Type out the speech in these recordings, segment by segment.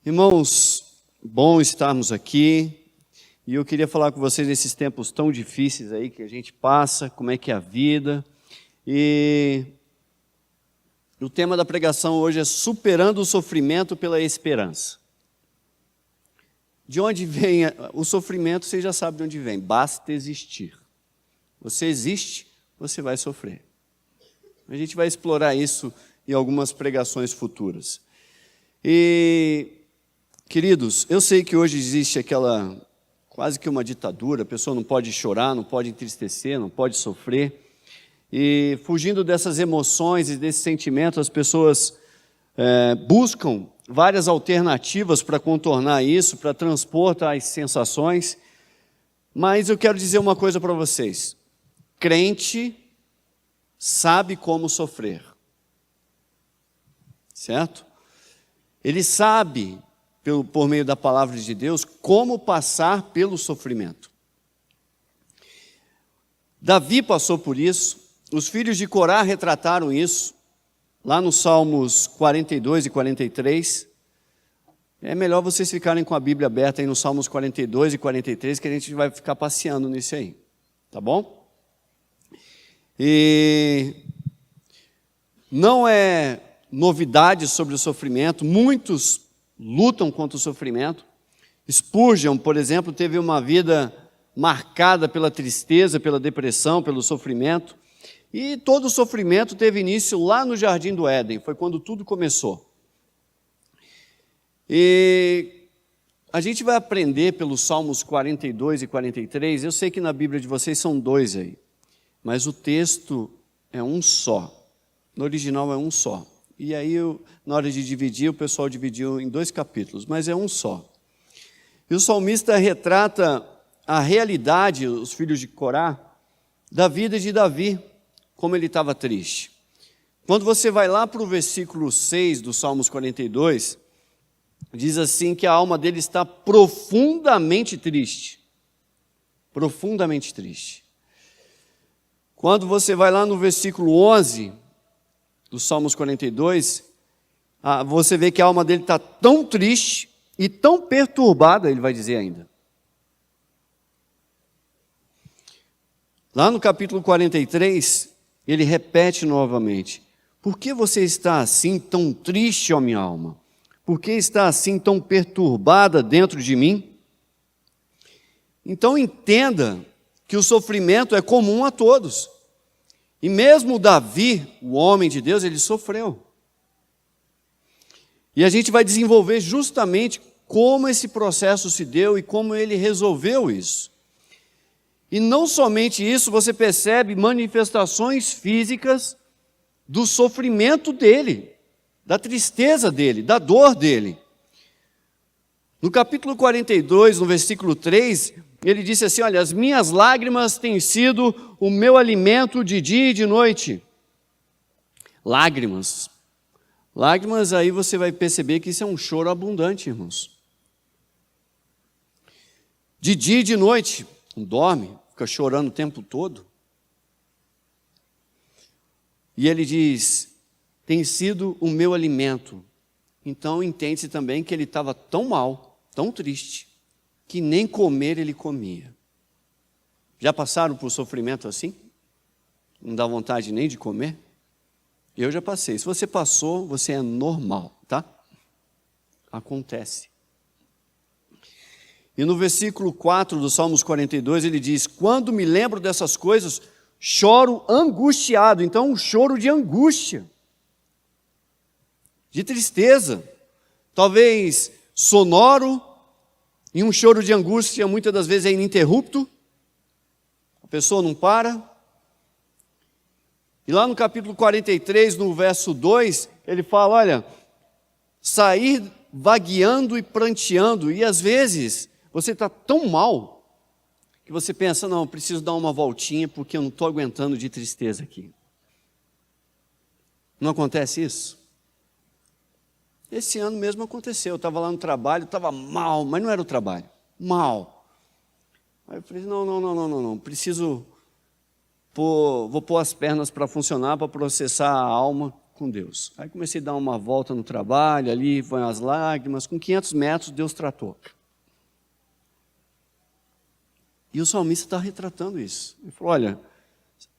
Irmãos, bom estarmos aqui, e eu queria falar com vocês nesses tempos tão difíceis aí que a gente passa, como é que é a vida, e o tema da pregação hoje é superando o sofrimento pela esperança. De onde vem o sofrimento, você já sabe de onde vem, basta existir. Você existe, você vai sofrer. A gente vai explorar isso em algumas pregações futuras. E queridos, eu sei que hoje existe aquela, quase que uma ditadura, a pessoa não pode chorar, não pode entristecer, não pode sofrer, e fugindo dessas emoções e desses sentimentos, as pessoas buscam várias alternativas para contornar isso, para transpor tais sensações, mas eu quero dizer uma coisa para vocês, crente sabe como sofrer, certo? Ele sabe, por meio da palavra de Deus, como passar pelo sofrimento. Davi passou por isso, os filhos de Corá retrataram isso, lá nos Salmos 42 e 43. É melhor vocês ficarem com a Bíblia aberta aí nos Salmos 42 e 43, que a gente vai ficar passeando nisso aí, tá bom? E não é novidade sobre o sofrimento, muitos lutam contra o sofrimento. Spurgeon, por exemplo, teve uma vida marcada pela tristeza, pela depressão, pelo sofrimento. E todo o sofrimento teve início lá no Jardim do Éden, foi quando tudo começou. E a gente vai aprender pelos Salmos 42 e 43, eu sei que na Bíblia de vocês são dois aí, mas o texto é um só, no original é um só. E aí, na hora de dividir, o pessoal dividiu em 2 capítulos, mas é um só. E o salmista retrata a realidade, os filhos de Corá, da vida de Davi, como ele estava triste. Quando você vai lá para o versículo 6 do Salmos 42, diz assim que a alma dele está profundamente triste. Profundamente triste. Quando você vai lá no versículo 11 do Salmos 42, você vê que a alma dele está tão triste e tão perturbada, ele vai dizer ainda. Lá no capítulo 43, ele repete novamente: por que você está assim tão triste, ó minha alma? Por que está assim tão perturbada dentro de mim? Então entenda que o sofrimento é comum a todos. E mesmo Davi, o homem de Deus, ele sofreu. E a gente vai desenvolver justamente como esse processo se deu e como ele resolveu isso. E não somente isso, você percebe manifestações físicas do sofrimento dele, da tristeza dele, da dor dele. No capítulo 42, no versículo 3, ele disse assim: olha, as minhas lágrimas têm sido o meu alimento de dia e de noite. Lágrimas. Lágrimas, aí você vai perceber que isso é um choro abundante, irmãos. De dia e de noite, não dorme, fica chorando o tempo todo. E ele diz: tem sido o meu alimento. Então entende-se também que ele estava tão mal, tão triste, que nem comer ele comia. Já passaram por sofrimento assim? Não dá vontade nem de comer? Eu já passei. Se você passou, você é normal, tá? Acontece. E no versículo 4 do Salmos 42, ele diz: quando me lembro dessas coisas, choro angustiado. Então, um choro de angústia, de tristeza, talvez sonoro, e um choro de angústia muitas das vezes é ininterrupto, a pessoa não para. E lá no capítulo 43, no verso 2, ele fala: olha, sair vagueando e pranteando, e às vezes você está tão mal, que você pensa: não, preciso dar uma voltinha, porque eu não estou aguentando de tristeza aqui. Não acontece isso? Esse ano mesmo aconteceu, eu estava lá no trabalho, estava mal, mas não era o trabalho, mal. Aí eu falei: não, preciso vou pôr as pernas para funcionar, para processar a alma, com Deus. Aí comecei a dar uma volta no trabalho, ali foram as lágrimas, com 500 metros Deus tratou. E o salmista está retratando isso. Ele falou, olha,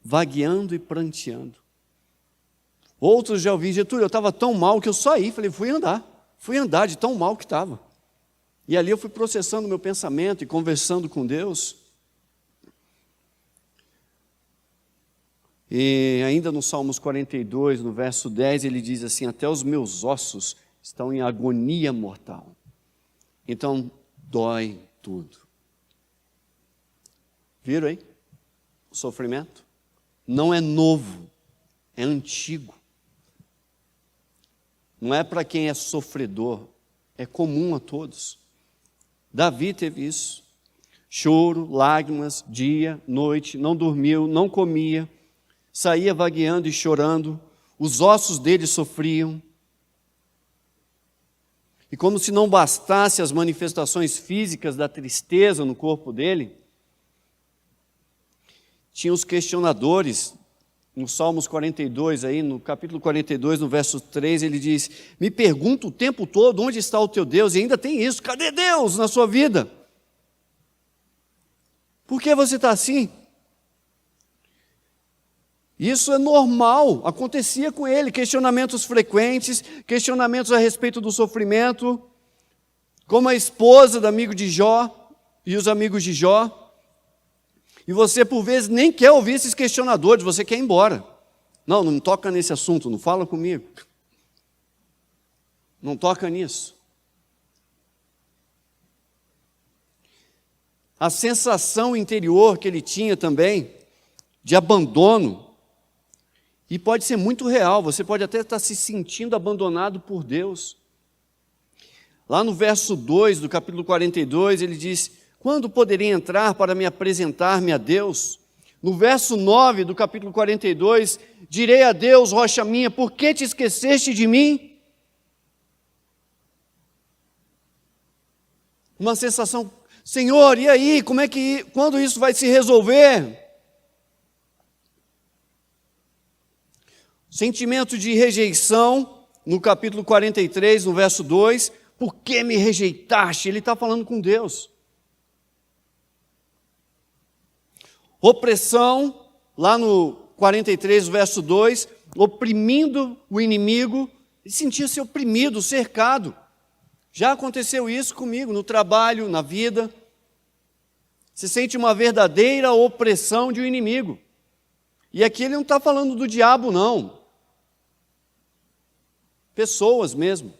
vagueando e pranteando. Outros já ouvi, Getúlio, eu estava tão mal que eu saí, falei, fui andar de tão mal que estava. E ali eu fui processando meu pensamento e conversando com Deus. E ainda no Salmos 42, no verso 10, ele diz assim, até os meus ossos estão em agonia mortal. Então, dói tudo. Viram aí? O sofrimento não é novo, é antigo. Não é para quem é sofredor, é comum a todos. Davi teve isso. Choro, lágrimas, dia, noite, não dormiu, não comia, saía vagueando e chorando, os ossos dele sofriam. E como se não bastasse as manifestações físicas da tristeza no corpo dele, tinha os questionadores, no Salmos 42, aí, no capítulo 42, no verso 3, ele diz, me pergunto o tempo todo onde está o teu Deus, e ainda tem isso, cadê Deus na sua vida? Por que você está assim? Isso é normal, acontecia com ele, questionamentos frequentes, questionamentos a respeito do sofrimento, como a esposa do amigo de Jó e os amigos de Jó. E você, por vezes, nem quer ouvir esses questionadores, você quer ir embora. Não me toca nesse assunto, não fala comigo. Não toca nisso. A sensação interior que ele tinha também, de abandono, e pode ser muito real, você pode até estar se sentindo abandonado por Deus. Lá no verso 2 do capítulo 42, ele diz, quando poderei entrar para me apresentar-me a Deus? No verso 9 do capítulo 42, direi a Deus, rocha minha, por que te esqueceste de mim? Uma sensação, Senhor, e aí, quando isso vai se resolver? Sentimento de rejeição, no capítulo 43, no verso 2, por que me rejeitaste? Ele está falando com Deus. Opressão, lá no 43, verso 2, oprimindo o inimigo, ele sentia-se oprimido, cercado. Já aconteceu isso comigo, no trabalho, na vida. Se sente uma verdadeira opressão de um inimigo. E aqui ele não está falando do diabo, não. Pessoas mesmo.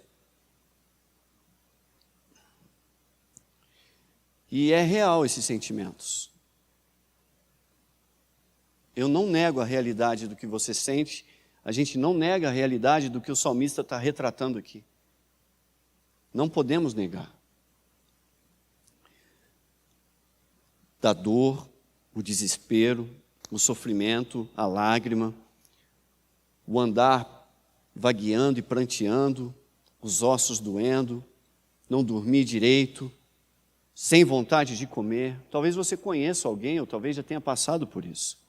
E é real esses sentimentos. Eu não nego a realidade do que você sente, a gente não nega a realidade do que o salmista está retratando aqui. Não podemos negar. Da dor, o desespero, o sofrimento, a lágrima, o andar vagueando e pranteando, os ossos doendo, não dormir direito, sem vontade de comer. Talvez você conheça alguém, ou talvez já tenha passado por isso.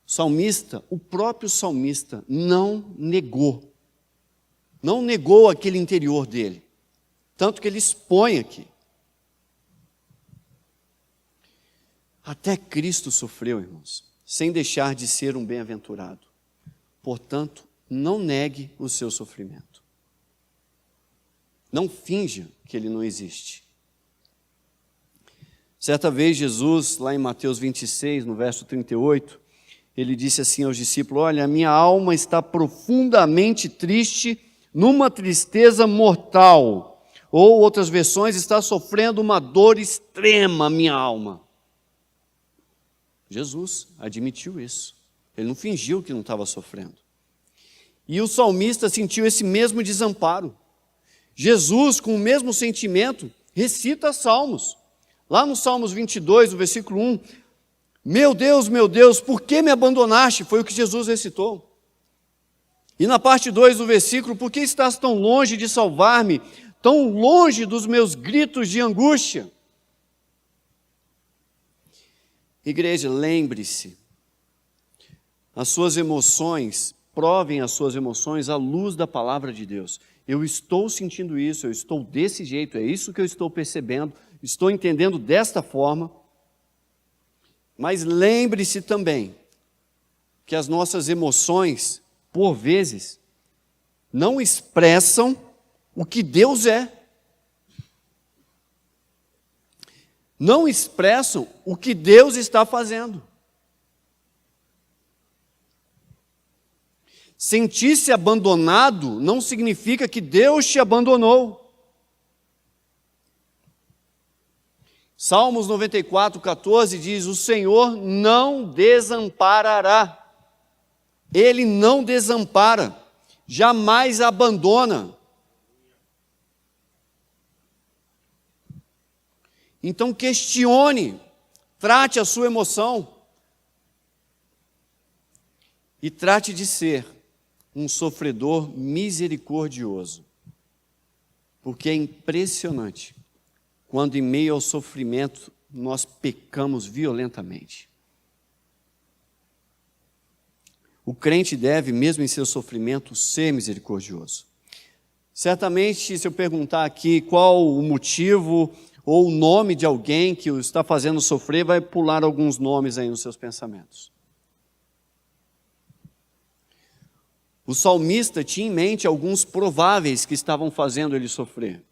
Salmista, o próprio salmista não negou aquele interior dele, tanto que ele expõe aqui. Até Cristo sofreu, irmãos, sem deixar de ser um bem-aventurado. Portanto, não negue o seu sofrimento. Não finja que ele não existe. Certa vez Jesus, lá em Mateus 26, no verso 38, ele disse assim aos discípulos, olha, a minha alma está profundamente triste, numa tristeza mortal. Ou, outras versões, está sofrendo uma dor extrema a minha alma. Jesus admitiu isso. Ele não fingiu que não estava sofrendo. E o salmista sentiu esse mesmo desamparo. Jesus, com o mesmo sentimento, recita salmos. Lá no Salmos 22, no versículo 1, meu Deus, por que me abandonaste? Foi o que Jesus recitou. E na parte 2 do versículo, por que estás tão longe de salvar-me? Tão longe dos meus gritos de angústia? Igreja, lembre-se, as suas emoções provem as suas emoções à luz da palavra de Deus. Eu estou sentindo isso, eu estou desse jeito, é isso que eu estou percebendo, estou entendendo desta forma. Mas lembre-se também que as nossas emoções, por vezes, não expressam o que Deus é. Não expressam o que Deus está fazendo. Sentir-se abandonado não significa que Deus te abandonou. Salmos 94:14 diz: o Senhor não desamparará. Ele não desampara, jamais abandona. Então questione, trate a sua emoção e trate de ser um sofredor misericordioso. Porque é impressionante quando em meio ao sofrimento nós pecamos violentamente. O crente deve, mesmo em seu sofrimento, ser misericordioso. Certamente, se eu perguntar aqui qual o motivo ou o nome de alguém que o está fazendo sofrer, vai pular alguns nomes aí nos seus pensamentos. O salmista tinha em mente alguns prováveis que estavam fazendo ele sofrer.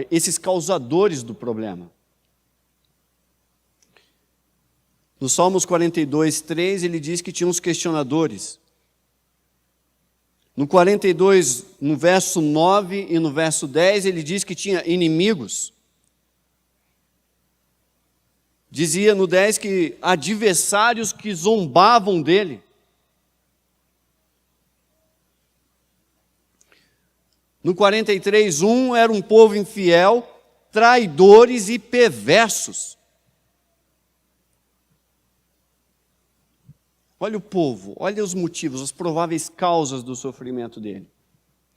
Esses causadores do problema. No Salmos 42:3, ele diz que tinha uns questionadores. No 42, no verso 9 e no verso 10, ele diz que tinha inimigos. Dizia no 10 que adversários que zombavam dele. No 43:1 era um povo infiel, traidores e perversos. Olha o povo, olha os motivos, as prováveis causas do sofrimento dele.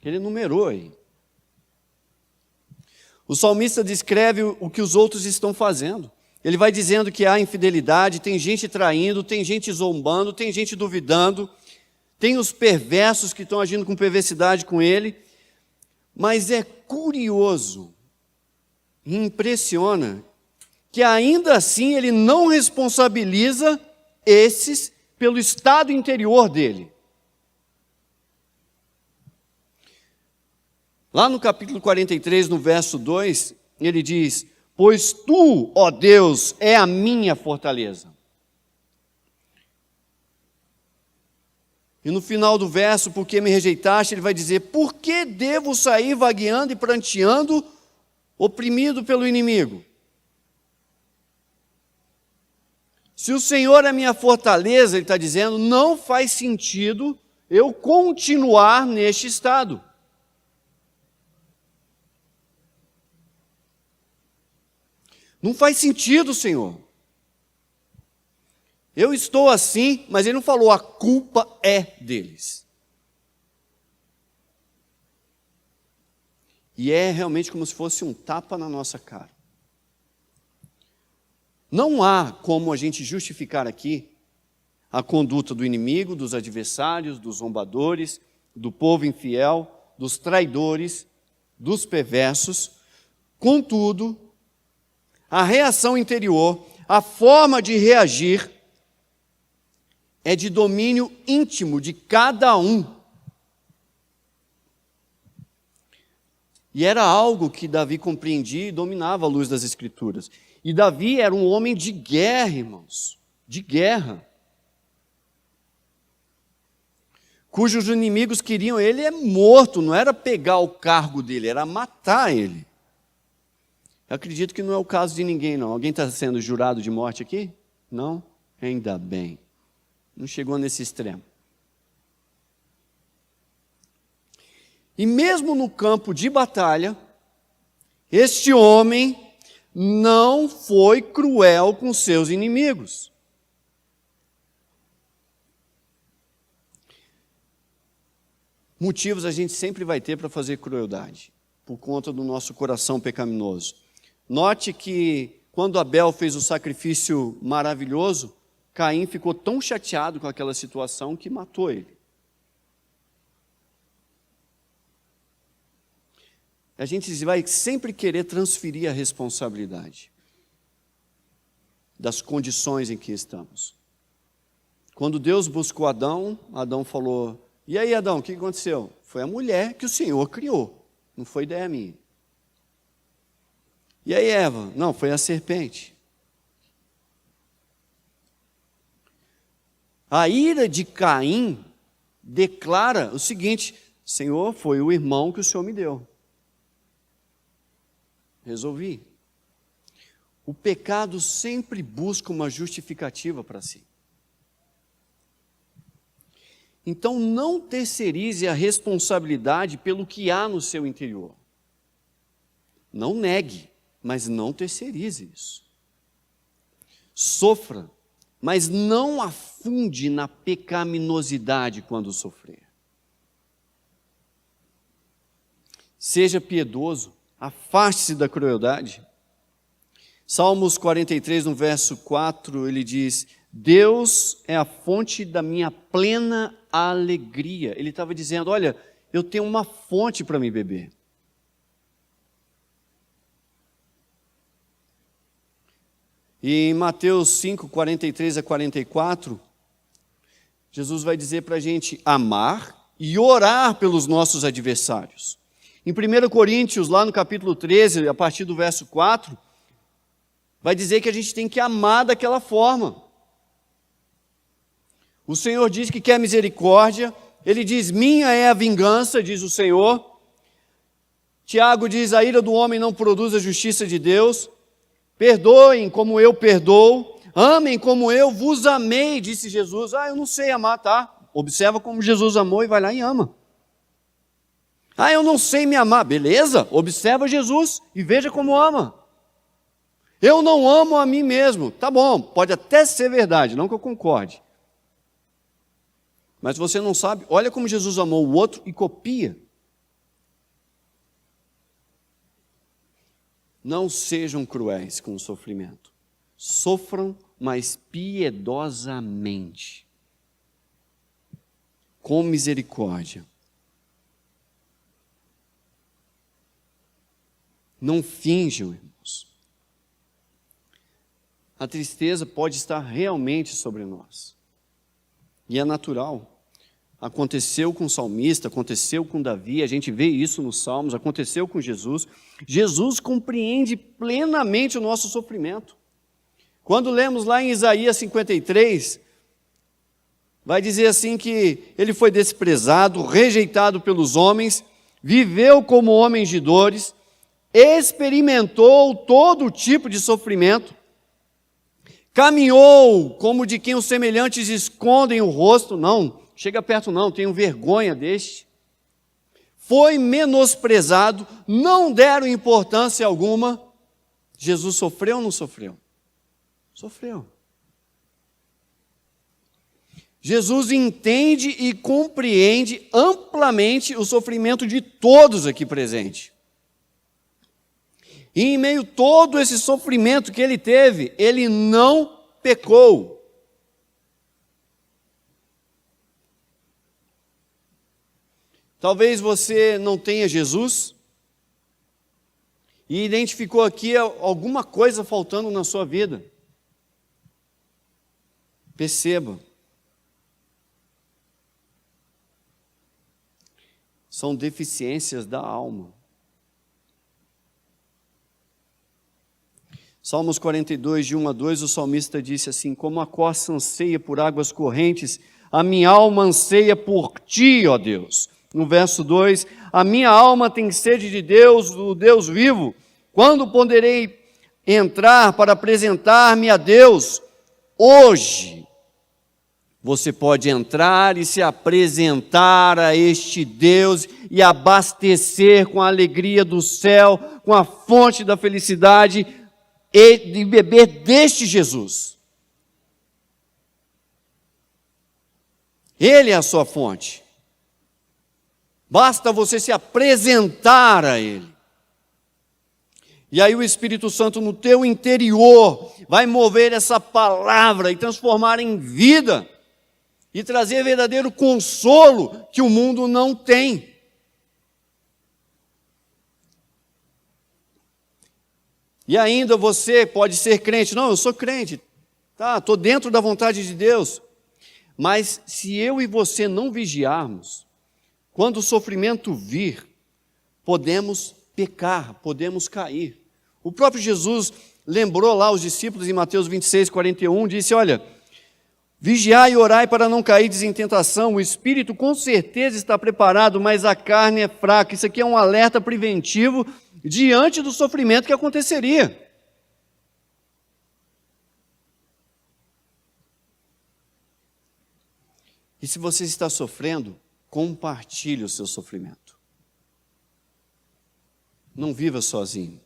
Ele enumerou aí. O salmista descreve o que os outros estão fazendo. Ele vai dizendo que há infidelidade, tem gente traindo, tem gente zombando, tem gente duvidando, tem os perversos que estão agindo com perversidade com ele. Mas é curioso e impressiona que ainda assim ele não responsabiliza esses pelo estado interior dele. Lá no capítulo 43, no verso 2, ele diz: pois tu, ó Deus, é a minha fortaleza. E no final do verso, porque me rejeitaste, ele vai dizer: por que devo sair vagueando e pranteando, oprimido pelo inimigo? Se o Senhor é minha fortaleza, ele está dizendo, não faz sentido eu continuar neste estado. Não faz sentido, Senhor. Eu estou assim, mas ele não falou, a culpa é deles. E é realmente como se fosse um tapa na nossa cara. Não há como a gente justificar aqui a conduta do inimigo, dos adversários, dos zombadores, do povo infiel, dos traidores, dos perversos. Contudo, a reação interior, a forma de reagir, é de domínio íntimo de cada um. E era algo que Davi compreendia e dominava à luz das Escrituras. E Davi era um homem de guerra, irmãos, de guerra. Cujos inimigos queriam ele morto, não era pegar o cargo dele, era matar ele. Eu acredito que não é o caso de ninguém, não. Alguém está sendo jurado de morte aqui? Não? Ainda bem. Não chegou nesse extremo. E mesmo no campo de batalha, este homem não foi cruel com seus inimigos. Motivos a gente sempre vai ter para fazer crueldade, por conta do nosso coração pecaminoso. Note que quando Abel fez o sacrifício maravilhoso, Caim ficou tão chateado com aquela situação que matou ele. a gente vai sempre querer transferir a responsabilidade das condições em que estamos. Quando Deus buscou Adão, Adão falou: e aí, Adão, o que aconteceu? Foi a mulher que o Senhor criou, não foi ideia minha. E aí, Eva? Não, foi a serpente. A ira de Caim declara o seguinte: Senhor, foi o irmão que o Senhor me deu. Resolvi. O pecado sempre busca uma justificativa para si. Então, não terceirize a responsabilidade pelo que há no seu interior. Não negue, mas não terceirize isso. Sofra, mas não afunde na pecaminosidade quando sofrer. Seja piedoso, afaste-se da crueldade. Salmos 43, no verso 4, ele diz: Deus é a fonte da minha plena alegria. Ele estava dizendo: olha, eu tenho uma fonte para me beber. E em Mateus 5, 43 a 44, Jesus vai dizer para a gente amar e orar pelos nossos adversários. Em 1 Coríntios, lá no capítulo 13, a partir do verso 4, vai dizer que a gente tem que amar daquela forma. O Senhor diz que quer misericórdia, Ele diz: minha é a vingança, diz o Senhor. Tiago diz: a ira do homem não produz a justiça de Deus. Perdoem como eu perdoo, amem como eu vos amei, disse Jesus. Eu não sei amar, tá? Observa como Jesus amou e vai lá e ama. Eu não sei me amar, beleza? Observa Jesus e veja como ama. Eu não amo a mim mesmo, tá bom, pode até ser verdade, não que eu concorde. Mas você não sabe, olha como Jesus amou o outro e copia. Não sejam cruéis com o sofrimento. Sofram, mas piedosamente. Com misericórdia. Não finjam, irmãos. A tristeza pode estar realmente sobre nós. E é natural. Aconteceu com o salmista, aconteceu com Davi, a gente vê isso nos Salmos, aconteceu com Jesus. Jesus compreende plenamente o nosso sofrimento. Quando lemos lá em Isaías 53, vai dizer assim que ele foi desprezado, rejeitado pelos homens, viveu como homem de dores, experimentou todo tipo de sofrimento, caminhou como de quem os semelhantes escondem o rosto, não, chega perto não, tenho vergonha deste. Foi menosprezado, não deram importância alguma. Jesus sofreu ou não sofreu? Sofreu. Jesus entende e compreende amplamente o sofrimento de todos aqui presentes. E em meio a todo esse sofrimento que ele teve, ele não pecou. Talvez você não tenha Jesus e identificou aqui alguma coisa faltando na sua vida. Perceba. São deficiências da alma. Salmos 42, de 1 a 2, o salmista disse assim: como a corça anseia por águas correntes, a minha alma anseia por ti, ó Deus. No verso 2, a minha alma tem sede de Deus, do Deus vivo. Quando poderei entrar para apresentar-me a Deus? Hoje, você pode entrar e se apresentar a este Deus e abastecer com a alegria do céu, com a fonte da felicidade e de beber deste Jesus. Ele é a sua fonte. Basta você se apresentar a Ele. E aí o Espírito Santo no teu interior vai mover essa palavra e transformar em vida e trazer verdadeiro consolo que o mundo não tem. E ainda você pode ser crente. Não, eu sou crente. Tá, estou dentro da vontade de Deus. Mas se eu e você não vigiarmos, quando o sofrimento vir, podemos pecar, podemos cair. O próprio Jesus lembrou lá os discípulos em Mateus 26, 41, disse, olha, vigiai e orai para não cair em tentação, o espírito com certeza está preparado, mas a carne é fraca. Isso aqui é um alerta preventivo diante do sofrimento que aconteceria. E se você está sofrendo, compartilhe o seu sofrimento. Não viva sozinho.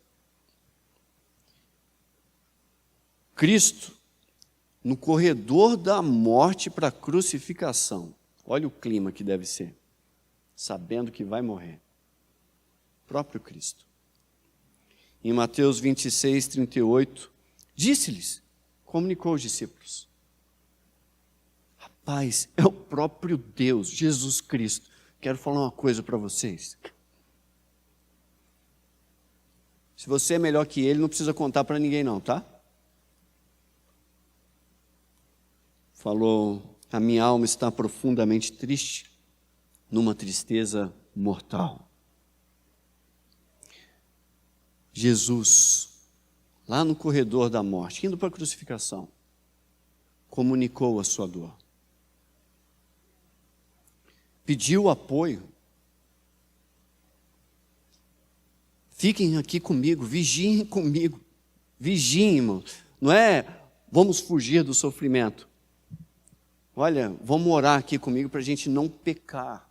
Cristo, no corredor da morte para a crucificação, olha o clima que deve ser, sabendo que vai morrer. Próprio Cristo. Em Mateus 26, 38, disse-lhes, comunicou aos discípulos, rapaz, é o próprio Deus, Jesus Cristo. Quero falar uma coisa para vocês. Se você é melhor que ele, não precisa contar para ninguém não, tá? Falou, a minha alma está profundamente triste, numa tristeza mortal. Jesus, lá no corredor da morte, indo para a crucificação, comunicou a sua dor. Pediu apoio. Fiquem aqui comigo, vigiem comigo. Vigiem, irmão. Não é vamos fugir do sofrimento. Olha, vamos orar aqui comigo para a gente não pecar.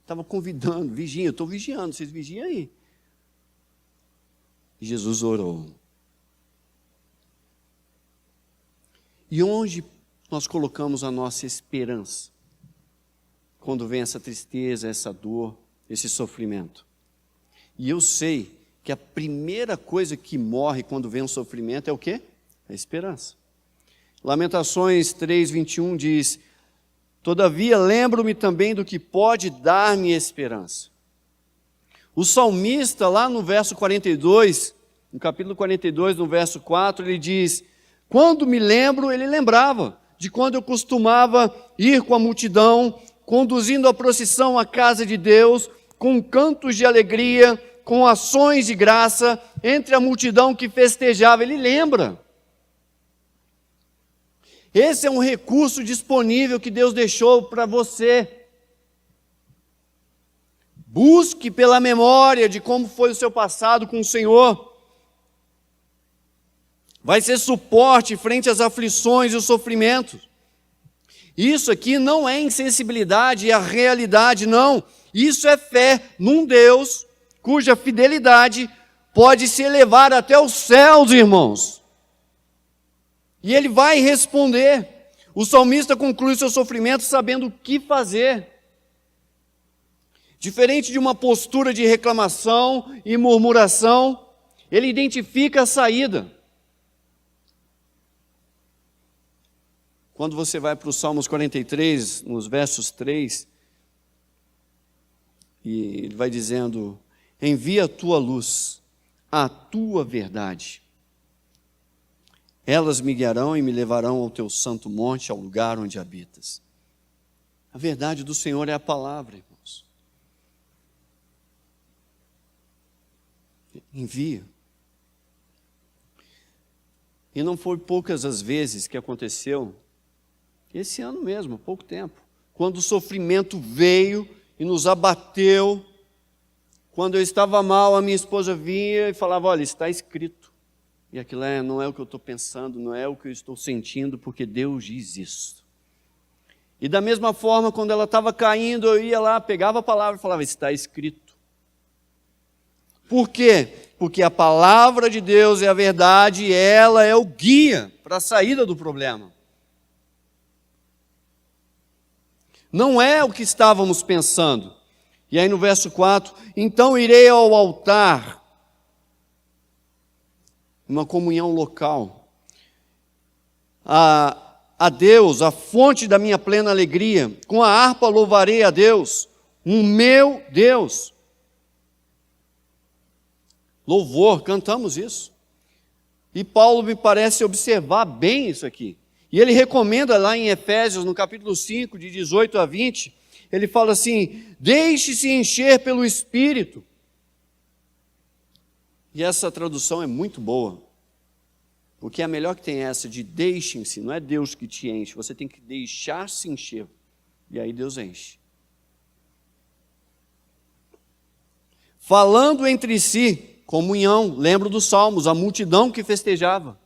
Estava convidando, vigiem, eu estou vigiando, vocês vigiem aí. E Jesus orou. E onde nós colocamos a nossa esperança? Quando vem essa tristeza, essa dor, esse sofrimento. E eu sei que a primeira coisa que morre quando vem um sofrimento é o quê? A esperança. Lamentações 3:21 diz, todavia lembro-me também do que pode dar-me esperança. O salmista lá no verso 42, no capítulo 42, no verso 4, ele diz, quando me lembro, ele lembrava de quando eu costumava ir com a multidão, conduzindo a procissão à casa de Deus, com cantos de alegria, com ações de graça, entre a multidão que festejava. Ele lembra. Esse é um recurso disponível que Deus deixou para você. Busque pela memória de como foi o seu passado com o Senhor. Vai ser suporte frente às aflições e os sofrimentos. Isso aqui não é insensibilidade à realidade, não. Isso é fé num Deus cuja fidelidade pode se elevar até os céus, irmãos. E ele vai responder. O salmista conclui seu sofrimento sabendo o que fazer. Diferente de uma postura de reclamação e murmuração, ele identifica a saída. Quando você vai para o Salmos 43, nos versos 3, e ele vai dizendo, envia a tua luz, a tua verdade. Elas me guiarão e me levarão ao teu santo monte, ao lugar onde habitas. A verdade do Senhor é a palavra, irmãos. Envia. E não foi poucas as vezes que aconteceu, esse ano mesmo, há pouco tempo, quando o sofrimento veio e nos abateu, quando eu estava mal, a minha esposa vinha e falava, olha, está escrito. E aquilo não é o que eu estou pensando, não é o que eu estou sentindo, porque Deus diz isso. E da mesma forma, quando ela estava caindo, eu ia lá, pegava a palavra e falava, está escrito. Por quê? Porque a palavra de Deus é a verdade e ela é o guia para a saída do problema. Não é o que estávamos pensando. E aí no verso 4, então irei ao altar, uma comunhão local, a Deus, a fonte da minha plena alegria, com a harpa louvarei a Deus, o meu Deus. Louvor, cantamos isso. E Paulo me parece observar bem isso aqui. E ele recomenda lá em Efésios, no capítulo 5, de 18 a 20, ele fala assim: deixe-se encher pelo Espírito. E essa tradução é muito boa, porque a melhor que tem é essa de deixem-se, não é Deus que te enche, você tem que deixar-se encher, e aí Deus enche. Falando entre si, comunhão, lembro dos salmos, a multidão que festejava.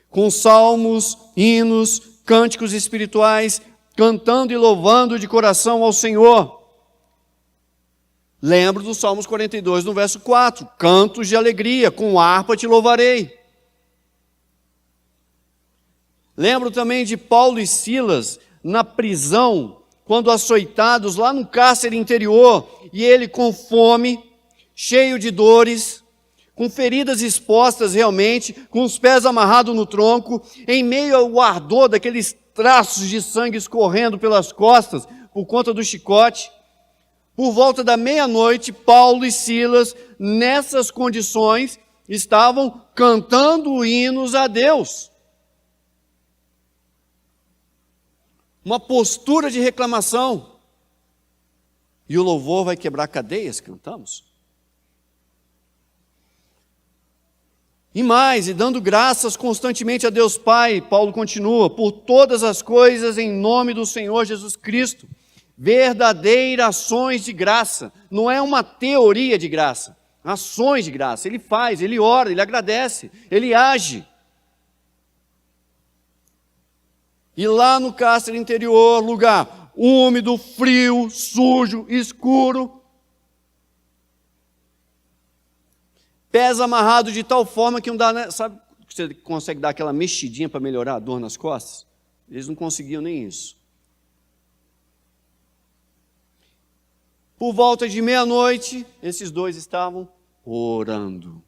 Com salmos, hinos, cânticos espirituais, cantando e louvando de coração ao Senhor. Lembro dos Salmos 42, no verso 4, cantos de alegria, com harpa te louvarei. Lembro também de Paulo e Silas na prisão, quando açoitados lá no cárcere interior, e ele com fome, cheio de dores, com feridas expostas realmente, com os pés amarrados no tronco, em meio ao ardor daqueles traços de sangue escorrendo pelas costas, por conta do chicote. Por volta da meia-noite, Paulo e Silas, nessas condições, estavam cantando hinos a Deus. Uma postura de reclamação. E o louvor vai quebrar cadeias, cantamos. E mais, e dando graças constantemente a Deus Pai, Paulo continua, por todas as coisas em nome do Senhor Jesus Cristo. Verdadeiras ações de graça, não é uma teoria de graça, ações de graça, ele faz, ele ora, ele agradece, ele age. E lá no cárcere interior, lugar úmido, frio, sujo, escuro, pés amarrados de tal forma que não dá, né? Sabe que você consegue dar aquela mexidinha para melhorar a dor nas costas? Eles não conseguiam nem isso. Por volta de meia-noite, esses dois estavam orando.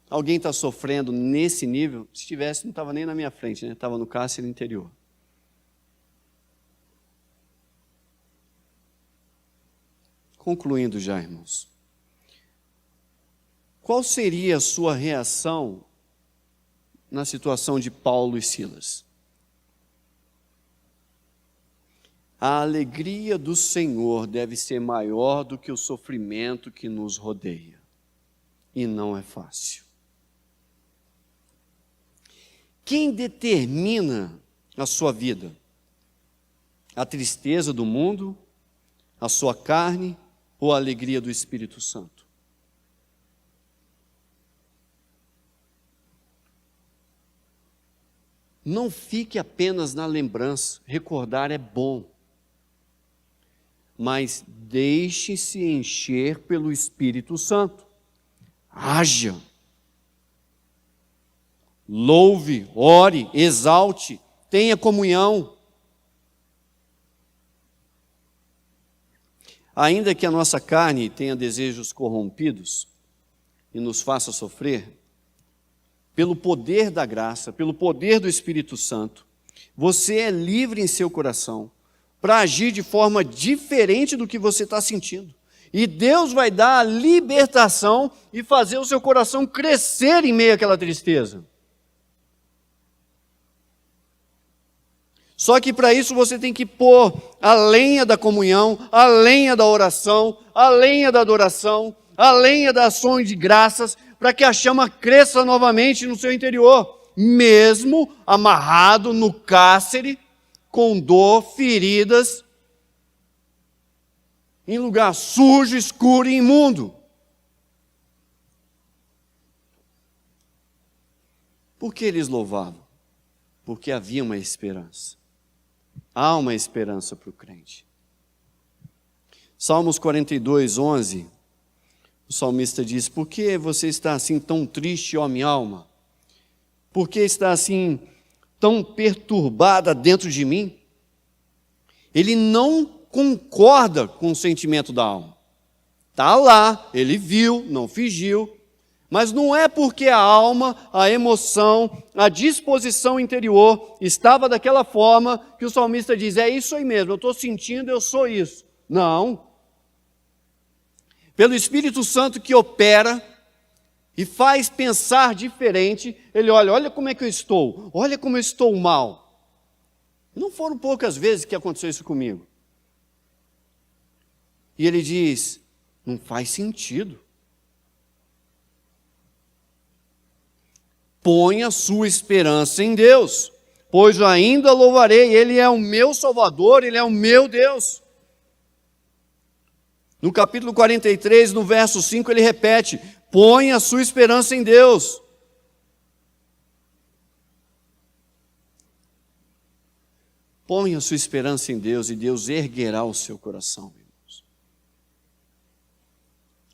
Alguém está sofrendo nesse nível? Se tivesse, não estava nem na minha frente, né? Estava no cárcere interior. Concluindo já, irmãos. Qual seria a sua reação na situação de Paulo e Silas? A alegria do Senhor deve ser maior do que o sofrimento que nos rodeia. E não é fácil. Quem determina a sua vida? A tristeza do mundo, a sua carne ou a alegria do Espírito Santo? Não fique apenas na lembrança, recordar é bom. Mas deixe-se encher pelo Espírito Santo. Haja. Louve, ore, exalte, tenha comunhão. Ainda que a nossa carne tenha desejos corrompidos e nos faça sofrer, pelo poder da graça, pelo poder do Espírito Santo, você é livre em seu coração para agir de forma diferente do que você está sentindo. E Deus vai dar a libertação e fazer o seu coração crescer em meio àquela tristeza. Só que para isso você tem que pôr a lenha da comunhão, a lenha da oração, a lenha da adoração, a lenha das ações de graças, para que a chama cresça novamente no seu interior, mesmo amarrado no cárcere, com dor, feridas, em lugar sujo, escuro e imundo. Por que eles louvavam? Porque havia uma esperança. Há uma esperança para o crente. Salmos 42, 11, o salmista diz: por que você está assim tão triste, ó minha alma? Por que está assim tão perturbada dentro de mim? Ele não concorda com o sentimento da alma. Está lá, ele viu, não fingiu, mas não é porque a alma, a emoção, a disposição interior estava daquela forma que o salmista diz: é isso aí mesmo, eu estou sentindo, eu sou isso. Não. Pelo Espírito Santo que opera, e faz pensar diferente, ele olha como é que eu estou, olha como eu estou mal. Não foram poucas vezes que aconteceu isso comigo. E ele diz, não faz sentido. Põe a sua esperança em Deus, pois eu ainda louvarei, Ele é o meu Salvador, Ele é o meu Deus. No capítulo 43, no verso 5, ele repete, põe a sua esperança em Deus. Põe a sua esperança em Deus e Deus erguerá o seu coração, irmãos.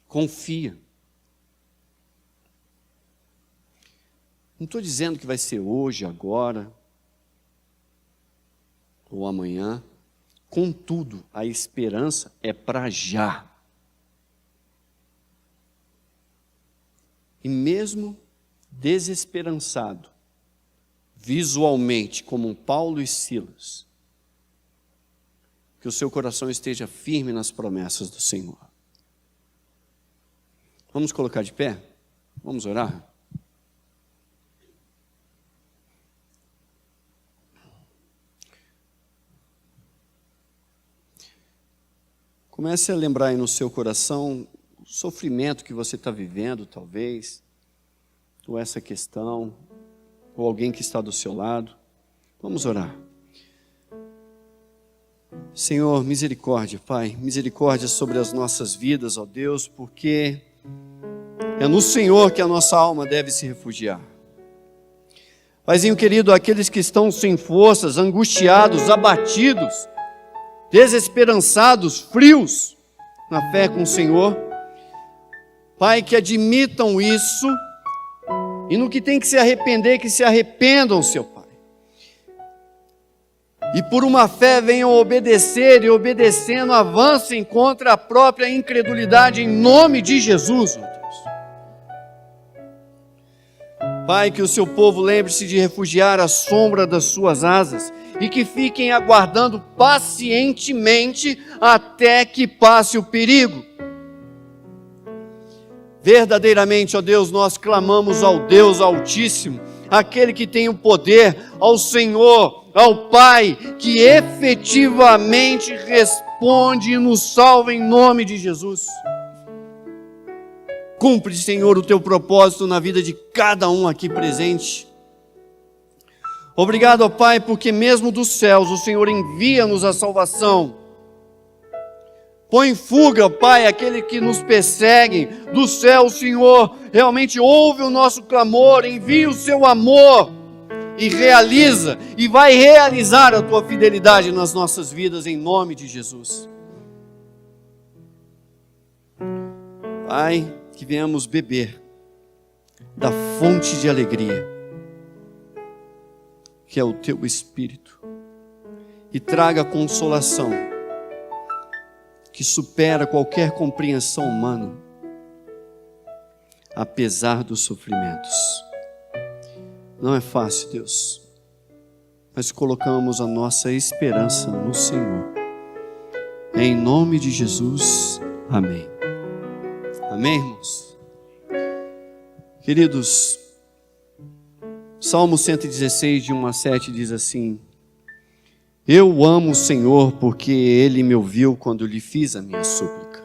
Confia. Não estou dizendo que vai ser hoje, agora, ou amanhã. Contudo, a esperança é para já. E mesmo desesperançado, visualmente, como um Paulo e Silas, que o seu coração esteja firme nas promessas do Senhor. Vamos colocar de pé? Vamos orar? Comece a lembrar aí no seu coração o sofrimento que você está vivendo, talvez, ou essa questão, ou alguém que está do seu lado. Vamos orar. Senhor, misericórdia, Pai, misericórdia sobre as nossas vidas, ó Deus, porque é no Senhor que a nossa alma deve se refugiar. Paizinho querido, aqueles que estão sem forças, angustiados, abatidos, desesperançados, frios na fé com o Senhor, Pai, que admitam isso, e no que tem que se arrepender, que se arrependam, Seu Pai. E por uma fé venham obedecer, e obedecendo avancem contra a própria incredulidade, em nome de Jesus, ó Deus. Pai, que o Seu povo lembre-se de refugiar à sombra das Suas asas, e que fiquem aguardando pacientemente até que passe o perigo. Verdadeiramente, ó Deus, nós clamamos ao Deus Altíssimo, aquele que tem o poder, ao Senhor, ao Pai, que efetivamente responde e nos salva em nome de Jesus. Cumpre, Senhor, o Teu propósito na vida de cada um aqui presente. Obrigado, ó Pai, porque mesmo dos céus o Senhor envia-nos a salvação. Põe em fuga, ó Pai, aquele que nos persegue. Do céu o Senhor realmente ouve o nosso clamor, envia o Seu amor e realiza, e vai realizar a Tua fidelidade nas nossas vidas, em nome de Jesus. Pai, que venhamos beber da fonte de alegria, que é o Teu Espírito, e traga consolação, que supera qualquer compreensão humana, apesar dos sofrimentos. Não é fácil, Deus, mas colocamos a nossa esperança no Senhor. Em nome de Jesus, amém. Amém, irmãos? Queridos, Salmo 116, de 1 a 7, diz assim: Eu amo o Senhor porque Ele me ouviu quando lhe fiz a minha súplica.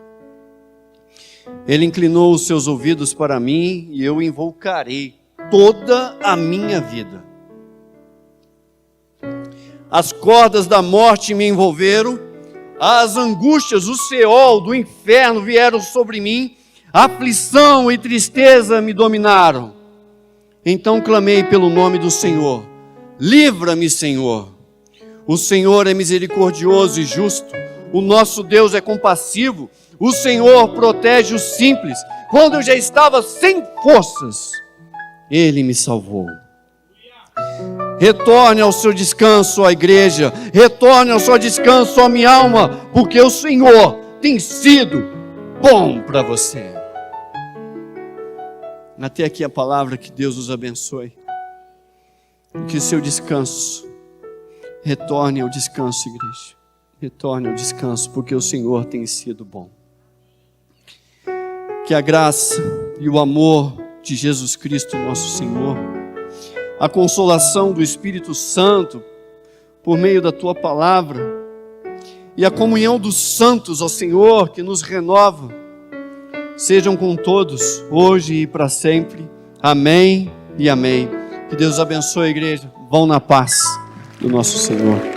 Ele inclinou os seus ouvidos para mim e eu invocarei toda a minha vida. As cordas da morte me envolveram, as angústias, o Seol do inferno vieram sobre mim, aflição e tristeza me dominaram. Então clamei pelo nome do Senhor. Livra-me, Senhor. O Senhor é misericordioso e justo. O nosso Deus é compassivo. O Senhor protege os simples. Quando eu já estava sem forças, Ele me salvou. Retorne ao seu descanso, ó igreja. Retorne ao seu descanso, ó minha alma, porque o Senhor tem sido bom para você. Até aqui a palavra, que Deus os abençoe. Que o seu descanso, retorne ao descanso, igreja. Retorne ao descanso, porque o Senhor tem sido bom. Que a graça e o amor de Jesus Cristo, nosso Senhor, a consolação do Espírito Santo por meio da Tua palavra e a comunhão dos santos, ó Senhor, que nos renova, sejam com todos, hoje e para sempre. Amém e amém. Que Deus abençoe a igreja. Vão na paz do nosso Senhor.